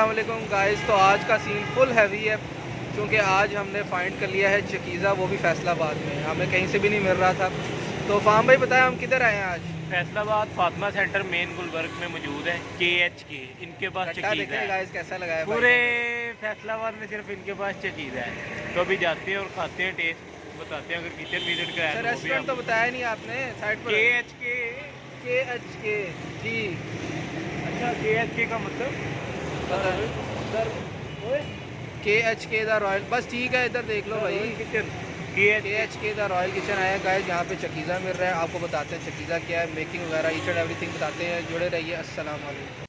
अस्सलाम वालेकुम गाइस। तो आज का सीन फुल हैवी है क्योंकि आज हमने फाइंड कर लिया है चकीज़ा, वो भी फैसलाबाद में। हमें कहीं से भी नहीं मिल रहा था। तो फाहम भाई बताएं हम किधर आए हैं आज? फैसलाबाद फातिमा सेंटर मेन गुलबर्ग में मौजूद है KHK। इनके पास चकीज़ा है। गाइस कैसा लगा है पूरे फैसलाबाद में सिर्फ इनके पास चकीज़ा है। तो अभी जाते हैं और खाते हैं, टेस्ट बताते हैं। अगर किचन विजिट कराया तो रेस्टोरेंट तो बताया नहीं आपने साइड पर। KHK जी। अच्छा, KHK का मतलब KHK द रॉयल, बस ठीक है, इधर देख लो भाई। Kitchen KHK the royal kitchen आया गाइस। यहाँ पे चकीज़ा मिल रहा है, आपको बताते हैं चकीज़ा क्या है, मेकिंग वगैरह ईच एंड एवरीथिंग बताते हैं। जुड़े रहिए। अस्सलाम वालेकुम।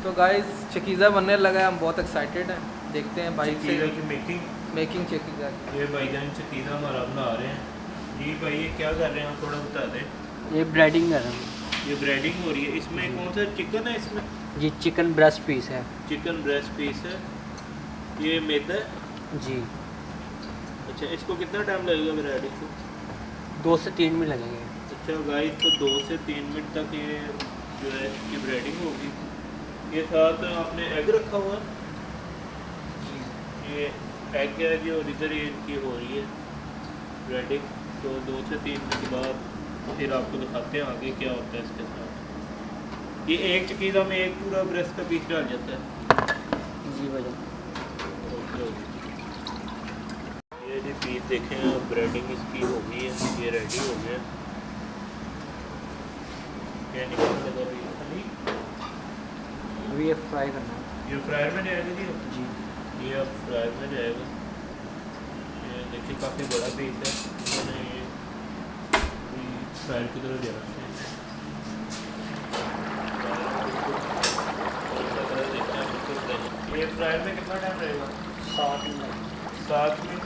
तो गाइस चकीज़ा बनने लगा है, हम बहुत एक्साइटेड हैं। देखते हैं भाई से की मेकिंग चकीज़ा। ये भाईजान चकीज़ा हमारा बना रहे हैं जी। भाई ये क्या कर रहे हैं, आप थोड़ा बता दें। ये ब्रेडिंग कर रहा हूँ। ये ब्रेडिंग हो रही है। इसमें कौन सा चिकन है? इसमें जी चिकन ब्रेस्ट पीस है। चिकन ब्रेस्ट पीस है। ये मैदा है जी। अच्छा, इसको कितना टाइम लगेगा ब्रेडिंग को? 2 से 3 मिनट लगेंगे। अच्छा गाइस, तो 2 से 3 मिनट तक ये जो है इसकी ब्रेडिंग होगी। ये साथ आपने एग रखा हुआ है। ये एग है जी, और इधर ये इनकी हो रही है ब्रेडिंग। तो 2 से 3 मिनट बाद फिर आपको दिखाते हैं आगे क्या होता है इसके साथ। ये एक चकीज़ा में एक पूरा ब्रेस्ट का पीस डाल जाता है जी भैया। ओके। ये जी पीस देखें, ब्रेडिंग इसकी हो गई है, ये रेडी हो गया। क्या निकल लगा रही है खाली। अभी ये फ्राई करना है। ये फ्रायर में जाएगा जी। जी ये अब फ्रायर में जाएगा। ये देखिए काफ़ी बड़ा पीस है, मैंने ये फ्रायर की तरफ जाना है। ये फ्रायर में कितना टाइम रहेगा? 7 मिनट। 7 मिनट।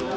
2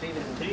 3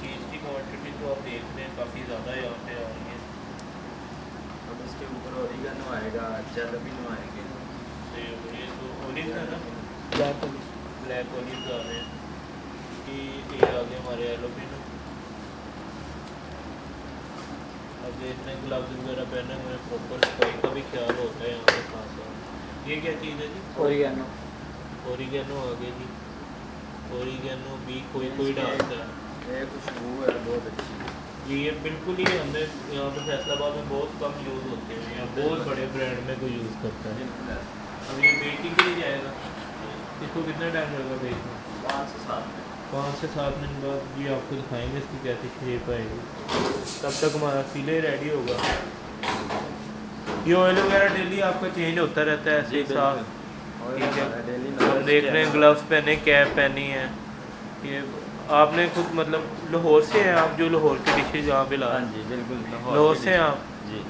चीज़ की क्वांटिटी तो आप देख रहे हैं काफ़ी ज़्यादा यहाँ पे आ रही है। अब इसके ऊपर ओरिगेनो आएगा, जैलपिनो आएंगे। तो ये तो ओलिव है ना, ब्लैक ओलिव आ रहे हैं कि ये आगे हमारे एलोपिनो। अब देखने ग्लव्स वगैरह पहने हुए प्रॉपर सफाई का भी ख्याल होता है यहाँ पे खास तौर। ये क्या चीज़ है जी? ओरिगेनो। ओरिगेनो आ गई जी। ओरिगेनो भी कोई डालता है। ये खुशबू है बहुत अच्छी। ये बिल्कुल ही हमने यहाँ पे फैसलाबाद में बहुत कम यूज़ होते हैं, यहाँ बहुत बड़े ब्रांड में कोई यूज़ करता है। अब ये बेकिंग के लिए जाएगा, इसको कितना टाइम लगेगा बेचने? 5 से 7 मिनट। 5 से 7 मिनट बाद ये आपको दिखाएंगे इसकी कैसी शेप आएगी। तब तक हमारा फिले रेडी होगा। ये ऑयल वगैरह डेली आपका चेंज होता रहता है ऐसे साथ। ठीक है, हम देख रहे हैं ग्लव्स पहने, कैप पहनी है। ये आपने खुद मतलब लाहौर से हैं आप, जो लाहौर की डिशेज यहाँ पे ला? हाँ जी बिल्कुल लाहौर से हैं आप? जी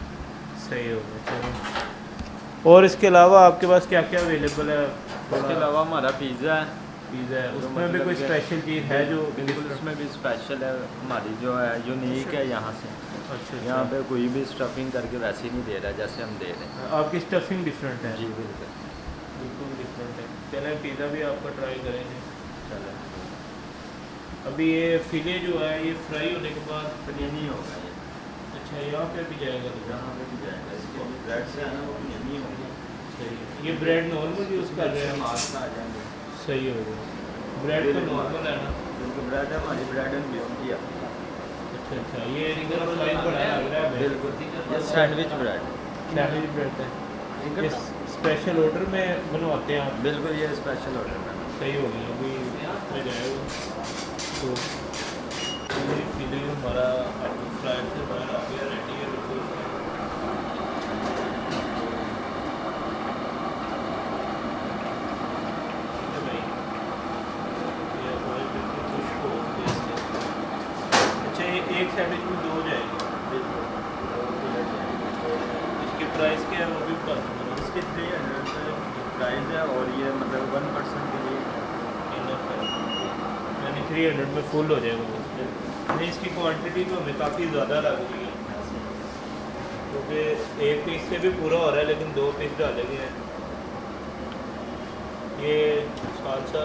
सही हो गया, चलो। और इसके अलावा आपके पास क्या क्या अवेलेबल है? इसके अलावा हमारा पिज़्ज़ा है। पिज़्ज़ा है, जो उसमें भी मतलब कोई कि स्पेशल चीज़ है जो? बिल्कुल उसमें भी स्पेशल है हमारी, जो है यूनिक है यहाँ से। अच्छा यहाँ पे कोई भी स्टफिंग करके वैसे ही नहीं दे रहा जैसे हम दे रहे हैं। आपकी स्टफिंग डिफरेंट है? जी बिल्कुल। बिल्कुल डिफरेंट है। चलें पिज़्ज़ा भी आपका ट्राई करेंगे। चलो अभी ये फिले जो है ये फ्राई होने के बाद पनीनी होगा ये। अच्छा यहाँ पे भी जाएगा तो? यहाँ पे भी जाएगा, इसके ब्रेड से है ना वो पनीनी होगी। सही है। ये ब्रेड नॉर्मल यूज़ कर रहे हैं? मार्क्स आ जाएंगे। सही हो गया। ब्रेड तो नॉर्मल है ना? बिल्कुल ब्रेड है हमारी, ब्रेड एंड बियॉन्ड की है। अच्छा अच्छा, ये थोड़ा साइज बड़ा लग रहा है हमें। बिल्कुल ये सैंडविच ब्रेड। सैंडविच ब्रेड है। ये स्पेशल ऑर्डर में बनवाते हैं आप? बिल्कुल ये स्पेशल ऑर्डर है। सही हो गया, अभी इसमें जाएगा तो फिले हमारा फ्राई से बाहर आ गया, रेडी है बिल्कुल। भाई ये ऑयल बिल्कुल खुश्क हो गया इसके। अच्छा ये एक सैंडविच में 2 जाएगी? इसकी प्राइस क्या है वो भी बता दो। इसके 300 प्राइस है और ये मतलब 1% के लिए इनफ है, यानी 300 में फुल हो जाएगा वो। नहीं इसकी क्वांटिटी तो हमें काफ़ी ज़्यादा लग रही है, क्योंकि एक पीस से भी पूरा हो रहा है लेकिन 2 पीस डाले गए हैं। ये सालसा,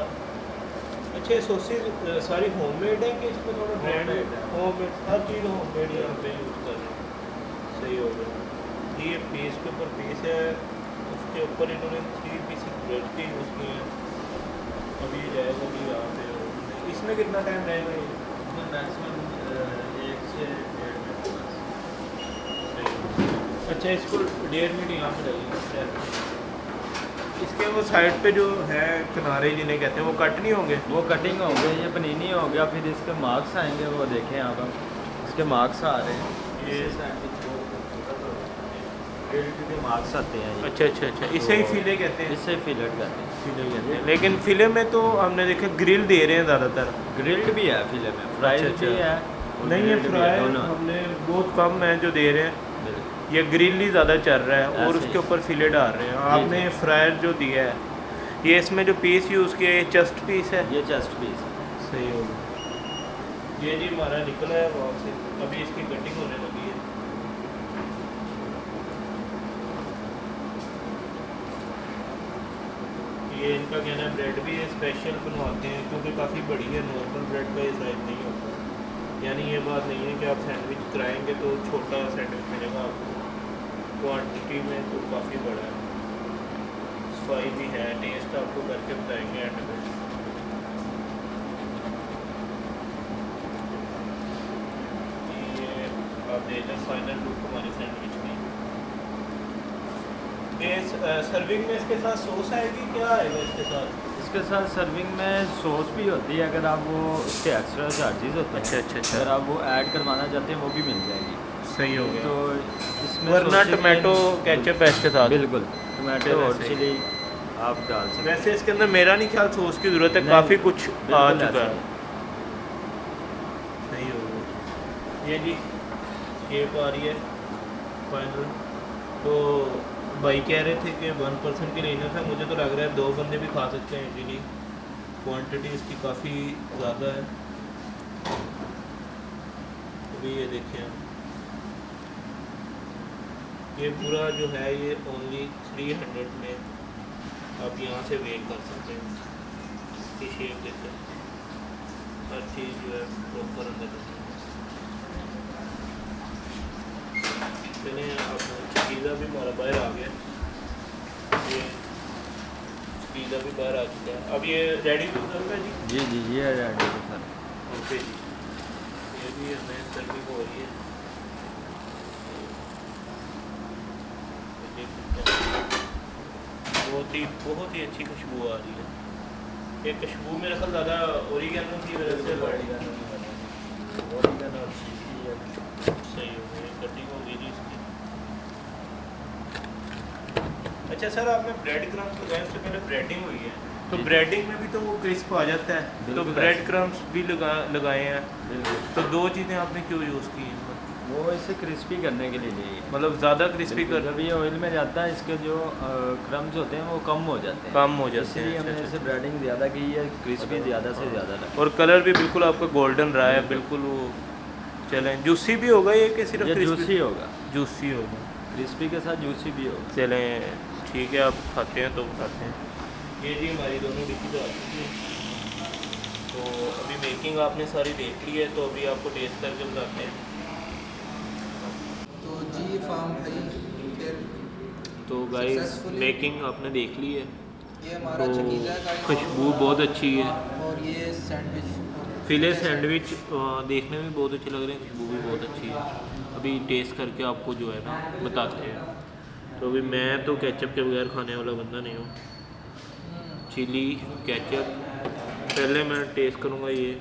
अच्छा सॉसेज सारी होममेड है कि इसमें थोड़ा ब्रांड? होममेड, हर चीज़ होममेड यहाँ पे यूज़ कर रहे हैं। सही हो गया। ये पीस के ऊपर पीस है, उसके ऊपर इन्होंने 3 पीस ब्रेड के यूज़ किए हैं। अब ये जाएगा भी यहाँ पे। इसमें कितना टाइम रहेगा ये? मैक्सिमम 1 से 1.5 मिनट बस। अच्छा इसको 1.5 मिनट यहाँ पे लगेगा। इसके वो साइड पे जो है किनारे जिन्हें कहते हैं वो कट नहीं होंगे? वो कटिंग हो गई, ये पनीनी हो गया। फिर इसके मार्क्स आएंगे, वो देखें आप, इसके मार्क्स आ रहे हैं। ये के मार्क्स आते हैं ये। अच्छा अच्छा अच्छा, इसे ही फिले कहते हैं? इससे फिलेट करते हैं। फिले कहते हैं, लेकिन फिले में तो हमने देखा ग्रिल दे रहे हैं ज़्यादातर। ग्रिल्ड भी है फिले में, फ्राइज अच्छा, भी है। और नहीं ये grilled भी है, फ्राई दोनों। हमने बहुत कम है जो दे रहे हैं, बिल्कुल। ये ग्रिल ही ज़्यादा चल रहा है और ऐसे उसके ही। ऊपर फिले डाल रहे हैं। आपने जी। फ्रायर जो दिया है, ये इसमें जो पीस यूज़ किया है ये चस्ट पीस है? ये चेस्ट पीस है। सही हो गया। ये जी हमारा निकला है वहाँ से, अभी इसकी कटिंग होने लगी है। ये इनका कहना है ब्रेड भी ये स्पेशल बनवाते हैं क्योंकि काफ़ी बड़ी है, नॉर्मल ब्रेड का ये साइज नहीं होता। यानी ये बात नहीं है कि आप सैंडविच कराएंगे तो छोटा सैंडविच मिलेगा आपको, क्वांटिटी में तो काफ़ी बड़ा है। सफाई भी है, टेस्ट आपको करके बताएंगे एंड में। ये आप देख लें फाइनल लुक हमारी सैंडविच की। ये सर्विंग में इसके साथ सॉस आएगी, क्या आएगा इसके साथ? इसके साथ सर्विंग में सॉस भी होती है, अगर आप वो उसके एक्स्ट्रा चार्जेस होते हैं। अच्छा अच्छा अच्छा, अगर आप वो ऐड करवाना चाहते हैं वो भी मिल जाएगी। सही हो गया। तो इसमें वरना sauces टमाटो केचप है इसके साथ? बिल्कुल, टमाटो चलो और सही। चिली आप डाल सकते हैं। वैसे इसके अंदर मेरा नहीं ख्याल सॉस की ज़रूरत है, नहीं, काफ़ी कुछ आ बिल्कुल चुका ऐसा है। सही हो गया। ये जी शेप आ रही है फाइनल। तो भाई कह रहे थे कि 1% के लिए इनफ है, मुझे तो लग रहा है 2 बंदे भी खा सकते हैं इजीली। क्वांटिटी इसकी काफ़ी ज़्यादा है। अभी ये देखें आप, ये पूरा जो है ये ओनली 300 में आप यहाँ से वेट कर सकते हैं। ये शेप देते हैं, हर चीज़ जो है प्रॉपर अंदर रहती है। चलिए अब चकीज़ा भी हमारा बाहर आ गया, ये चकीज़ा भी बाहर आ चुका है। अब ये रेडी टू सर्व है जी? जी जी ये रेडी है सर। ओके जी, ये भी हमें सर्विंग हो रही है। बहुत ही अच्छी खुशबू आ रही है। ये खुशबू मेरे ख्याल ज़्यादा ओरिगेनो की वजह से सही हो गई, कटिंग हो गई जी इसकी। अच्छा सर, आपने ब्रेड क्रम्स लगाए, उससे पहले ब्रेडिंग हुई है, तो ब्रेडिंग में भी तो वो क्रिस्प आ जाता है, तो ब्रेड क्रम्स भी लगाए हैं, तो दो चीज़ें आपने क्यों यूज़ की हैं? वो इसे क्रिस्पी करने के लिए लिए मतलब ज़्यादा क्रिस्पी कर, जब ये ऑयल में जाता है इसके जो क्रम्स होते हैं वो कम हो जाते हैं, कम हो जाते हैं। इसलिए हमने इसे ब्रेडिंग ज़्यादा की है, क्रिस्पी ज़्यादा से ज़्यादा लगा। और कलर भी बिल्कुल आपका गोल्डन रहा है, बिल्कुल वो चलें। जूसी भी होगा ये कि सिर्फ ये जूसी होगा, जूसी होगा, क्रिस्पी के साथ जूसी भी होगा। चलें ठीक है, आप खाते हैं तो खाते हैं। ये जी हमारी दोनों डिशेज आ चुकी है, तो अभी मेकिंग आपने सारी देख ली है, तो अभी आपको टेस्ट करके बताते हैं। तो जी फार्म भाई फिर तो गाइस Successfully- मेकिंग आपने देख ली है, ये हमारा तो चकीज़ा का खुशबू बहुत अच्छी है। और ये सैंडविच फिले सैंडविच देखने में बहुत अच्छे लग रहे हैं, खुशबू भी बहुत अच्छी है। अभी टेस्ट करके आपको जो है ना बताते हैं। तो अभी मैं तो केचप के बगैर खाने वाला बंदा नहीं हूँ, चिली केचप पहले मैं टेस्ट करूँगा ये।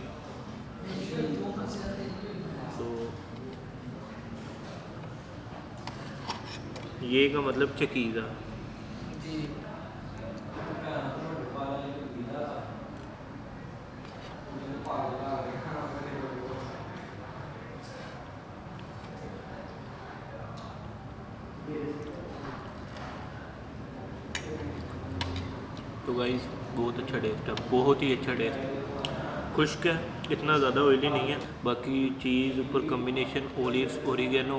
तो ये का मतलब चकीज़ा। जी तो गाइस बहुत अच्छा टेस्ट है, बहुत ही अच्छा टेस्ट। खुश्क है, इतना ज़्यादा ऑयली नहीं है। बाकी चीज़ ऊपर कम्बिनेशन ओलिव्स ओरिगेनो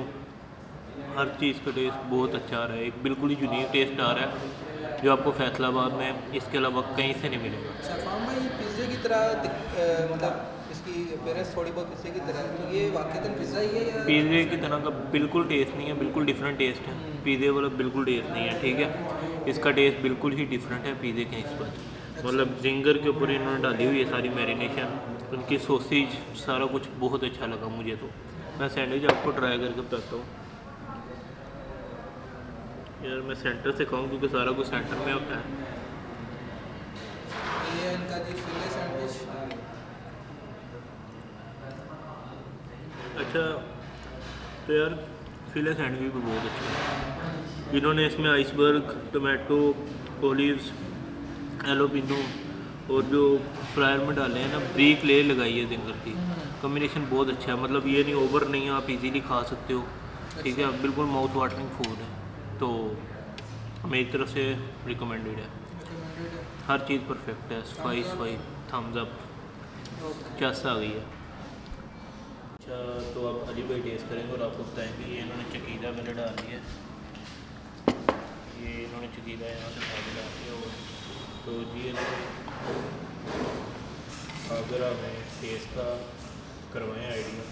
हर चीज़ का टेस्ट बहुत अच्छा आ रहा है, एक बिल्कुल ही यूनिक टेस्ट आ रहा है जो आपको फैसलाबाद में इसके अलावा कहीं से नहीं मिलेगा। अच्छा फार्म भाई, पिज़्ज़े की तरह मतलब इसकी अपीयरेंस थोड़ी बहुत पिज़्ज़े की तरह है, तो ये वाकईतन पिज़्ज़ा ही है या पिज़्ज़े की तरह का बिल्कुल टेस्ट नहीं है, बिल्कुल डिफरेंट टेस्ट है। पिज़्ज़े वाला बिल्कुल टेस्ट नहीं है, ठीक है। इसका टेस्ट बिल्कुल ही डिफरेंट है पिज़्ज़े के निस्बत। मतलब जिंगर के ऊपर इन्होंने डाली हुई है सारी मैरिनेशन, उनकी सॉसेज सारा कुछ बहुत अच्छा लगा मुझे। तो मैं सैंडविच आपको ट्राई करके बताता हूँ। यार मैं सेंटर से खाऊँ क्योंकि सारा कुछ सेंटर में होता है। ये है इनका जी फिले सैंडविच। अच्छा तो यार फिले सैंडविच भी बहुत अच्छा है। इन्होंने इसमें आइसबर्ग, टोमेटो, ओलिव्स, एलोपिनो और जो फ्रायर में डाले हैं ना ब्रीक ले लगाई है जिंगर की। कॉम्बिनेशन बहुत अच्छा है, मतलब ये नहीं ओवर नहीं है, आप इजीली खा सकते हो, ठीक है। बिल्कुल माउथ वाटरिंग फूड है, तो मेरी तरफ से रिकमेंडेड है। हर चीज़ परफेक्ट है, स्पाइस वाइस थम्स अप, चस आ गई है। अच्छा तो आप अली भाई टेस्ट करेंगे और आपको बताएंगे। ये इन्होंने चकीदा मैंने डाल दिया है, ये इन्होंने चकीदा यहाँ से खाने डाल दिया होगा। तो जी अगर हमें टेस्ट का करवाएं आइडिया,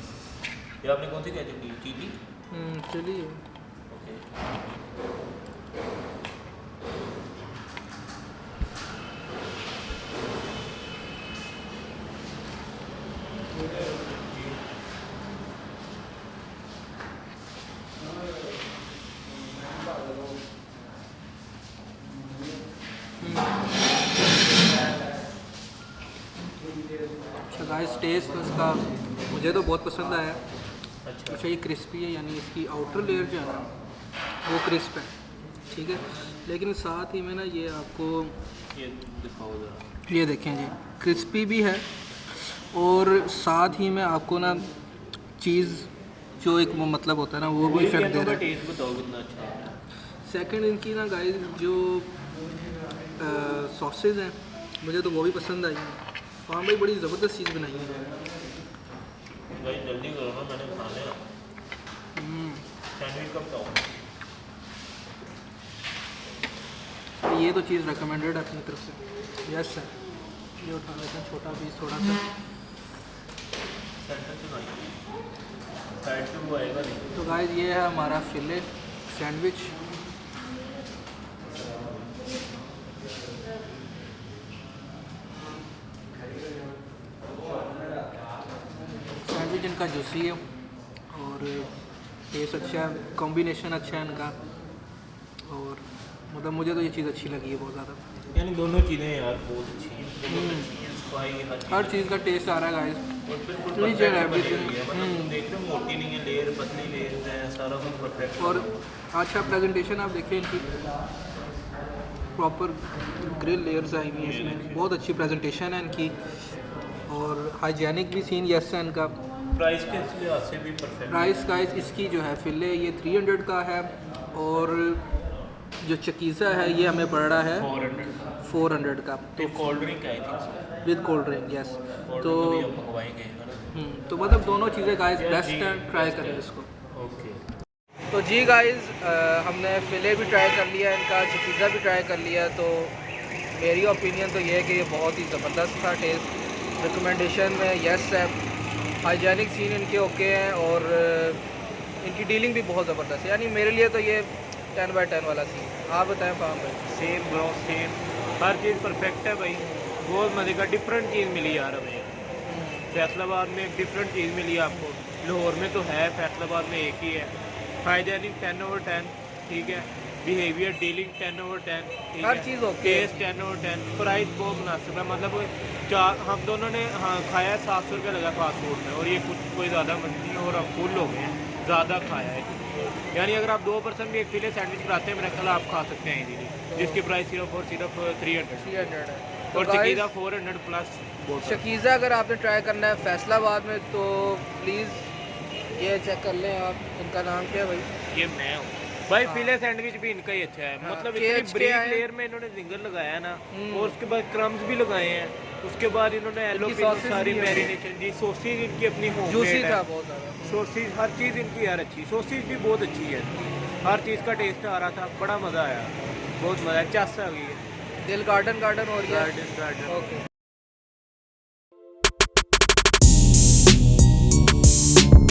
ये आपने कौन सी क्या चीज़ चिली? चलिए ओके अच्छा गाइस, टेस्ट इसका मुझे तो बहुत पसंद आया। अच्छा अच्छा ये क्रिस्पी है, यानी इसकी आउटर लेयर जो है ना वो क्रिस्प है, ठीक है। लेकिन साथ ही में ना ये आपको ये दिखाओ ज़रा। ये देखें जी, क्रिस्पी भी है और साथ ही में आपको ना चीज़ जो एक वो मतलब होता है ना वो भी इफेक्ट दे रहा है। टेस्ट बताओ कितना अच्छा है। सेकंड इनकी ना गाइस जो सॉसेज हैं मुझे तो वो भी पसंद आई है। हाँ भाई बड़ी ज़बरदस्त चीज़ बनाई है। भाई जल्दी करो ना, मैंने खाने हैं। सैंडविच कब खाऊं? ये तो चीज़ रिकमेंडेड है अपनी तरफ से। यस सर, ये उठा लेते हैं छोटा पीस थोड़ा सा। सेंटर से खाइए, साइड से वो आएगा नहीं। तो गाइस ये है हमारा फिले सैंडविच। सैंडविच इनका जूसी है और टेस्ट अच्छा है, कॉम्बिनेशन अच्छा है इनका, और मतलब मुझे तो ये चीज़ अच्छी लगी है बहुत ज़्यादा। यानी दोनों चीज़ें यार बहुत अच्छी हैं, सफाई हर चीज़ का टेस्ट आ रहा है गाइस। और बिल्कुल Each and everything। मतलब देख रहे हो, मोटी नहीं है लेयर, पतली लेयर है, सारा कुछ परफेक्ट। और अच्छा प्रेजेंटेशन आप देखिए इनकी, प्रॉपर ग्रिल लेयर्स आई हुई हैं इसमें, बहुत अच्छी प्रेजेंटेशन है इनकी, और हाइजेनिक भी सीन यस है इनका। प्राइस के लिहाज से भी परफेक्ट। प्राइस गाइस इसकी जो है फिले ये 300 का है, और जो चकीज़ा है ये हमें पड़ रहा है 400 का, तो कोल्ड ड्रिंक आई थी, विद कोल्ड ड्रिंक। यस, तो हम मंगवाएंगे, है ना? तो मतलब दोनों चीज़ें गाइस बेस्ट हैं, ट्राई करें इसको। ओके। तो जी गाइस हमने फिले भी ट्राई कर लिया, इनका चकीज़ा भी ट्राई कर लिया। तो मेरी ओपिनियन तो ये है कि ये बहुत ही ज़बरदस्त था टेस्ट, रिकमेंडेशन में यस है, हाइजेनिक सीन इनके ओके हैं, और इनकी डीलिंग भी बहुत ज़बरदस्त है। यानी मेरे लिए तो ये 10/10 वाला सीन। आप बताएं फाहम भाई। सेम ब्रो सेम, हर चीज़ परफेक्ट है भाई, बहुत मज़े का। डिफरेंट चीज़ मिली यार हमें, फैसलाबाद में एक डिफरेंट चीज़ मिली आपको, लाहौर में तो है, फैसलाबाद में एक ही है। हाइजेनिक 10/10, ठीक है, बिहेवियर डीलिंग 10/10, ठीक हर है, चीज़ ओके। टेस्ट 10/10, प्राइस बहुत मुनासिब है। मतलब हम दोनों ने खाया 700 रुपये लगा फास्ट फूड में, और ये कुछ कोई ज़्यादा नहीं है, और हम फुल हो गए हैं, ज़्यादा खाया है। यानी अगर आप 2 पर्सन भी एक फिले सैंडविच बनाते हैं, मेरा ख्याल आप खा सकते हैं इजीली, जिसकी प्राइस सिर्फ और सिर्फ 300 300 है। और चकीज़ा 400 प्लस। चकीज़ा अगर आपने ट्राई करना है फैसलाबाद में तो प्लीज़ ये चेक कर लें आप। इनका नाम क्या है भाई? ये मैं हूँ भाई। फिले सैंडविच भी इनका ही अच्छा है, हाँ, मतलब KH इतनी के ब्रीफ आए। लेयर में इन्होंने जिंगर लगाया है ना, और उसके बाद क्रम्स भी लगाए हैं, उसके बाद इन्होंने इनकी एलोपी sauces सारी भी है। मैरिनेशन जी, सॉसेज इनकी अपनी जूसी होममेड था है, बहुत ज़्यादा। सॉसेज हर चीज़ इनकी यार अच्छी, सॉसेज भी बहुत अच्छी है, हर चीज़ का टेस्ट आ रहा था, बड़ा मज़ा आया, बहुत मज़ा, चस आ गई है। दिल गार्डन हो रही है। Garden okay.